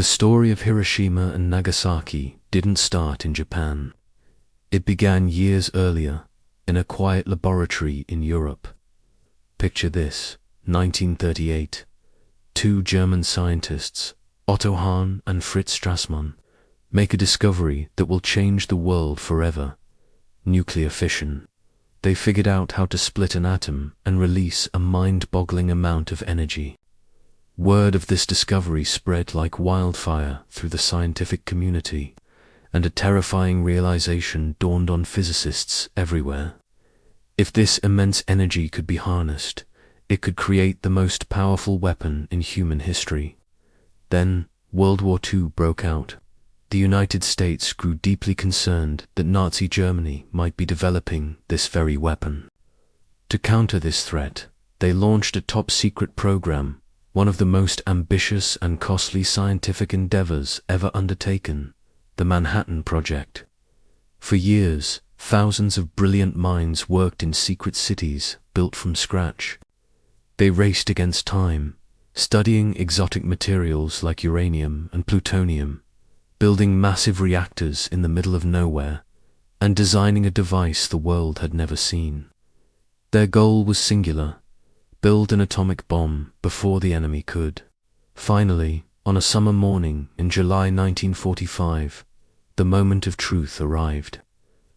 The story of Hiroshima and Nagasaki didn't start in Japan. It began years earlier, in a quiet laboratory in Europe. Picture this, 1938. Two German scientists, Otto Hahn and Fritz Strassmann, make a discovery that will change the world forever: nuclear fission. They figured out how to split an atom and release a mind-boggling amount of energy. Word of this discovery spread like wildfire through the scientific community, and a terrifying realization dawned on physicists everywhere. If this immense energy could be harnessed, it could create the most powerful weapon in human history. Then, World War II broke out. The United States grew deeply concerned that Nazi Germany might be developing this very weapon. To counter this threat, they launched a top-secret program, one of the most ambitious and costly scientific endeavors ever undertaken, the Manhattan Project. For years, thousands of brilliant minds worked in secret cities built from scratch. They raced against time, studying exotic materials like uranium and plutonium, building massive reactors in the middle of nowhere, and designing a device the world had never seen. Their goal was singular: build an atomic bomb before the enemy could. Finally, on a summer morning in July 1945, the moment of truth arrived.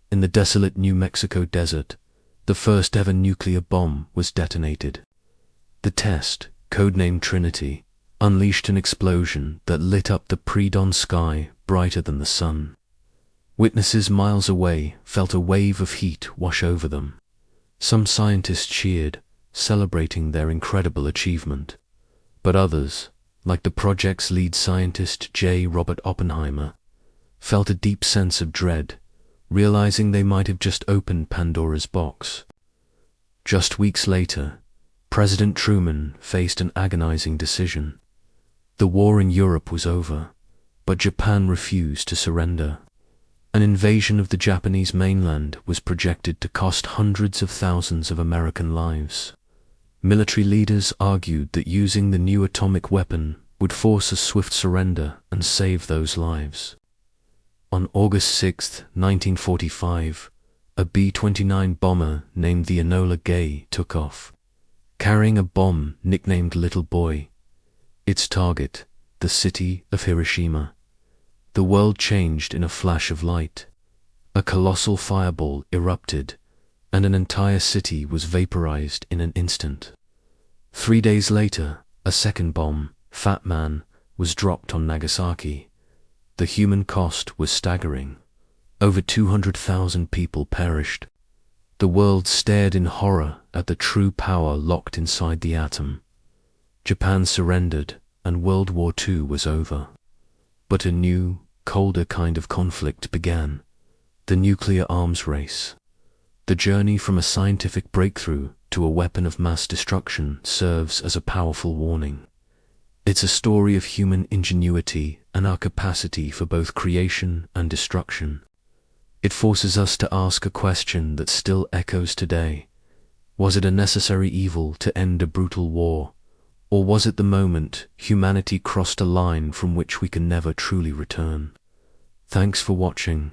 In the desolate New Mexico desert, the first ever nuclear bomb was detonated. The test, codenamed Trinity, unleashed an explosion that lit up the pre-dawn sky brighter than the sun. Witnesses miles away felt a wave of heat wash over them. Some scientists cheered, celebrating their incredible achievement. But others, like the project's lead scientist J. Robert Oppenheimer, felt a deep sense of dread, realizing they might have just opened Pandora's box. Just weeks later, President Truman faced an agonizing decision. The war in Europe was over, but Japan refused to surrender. An invasion of the Japanese mainland was projected to cost hundreds of thousands of American lives. Military leaders argued that using the new atomic weapon would force a swift surrender and save those lives. On August 6, 1945, a B-29 bomber named the Enola Gay took off, carrying a bomb nicknamed Little Boy. Its target, the city of Hiroshima. The world changed in a flash of light. A colossal fireball erupted, and an entire city was vaporized in an instant. 3 days later, a second bomb, Fat Man, was dropped on Nagasaki. The human cost was staggering. Over 200,000 people perished. The world stared in horror at the true power locked inside the atom. Japan surrendered, and World War II was over. But a new, colder kind of conflict began: the nuclear arms race. The journey from a scientific breakthrough to a weapon of mass destruction serves as a powerful warning. It's a story of human ingenuity and our capacity for both creation and destruction. It forces us to ask a question that still echoes today: was it a necessary evil to end a brutal war, or was it the moment humanity crossed a line from which we can never truly return? Thanks for watching.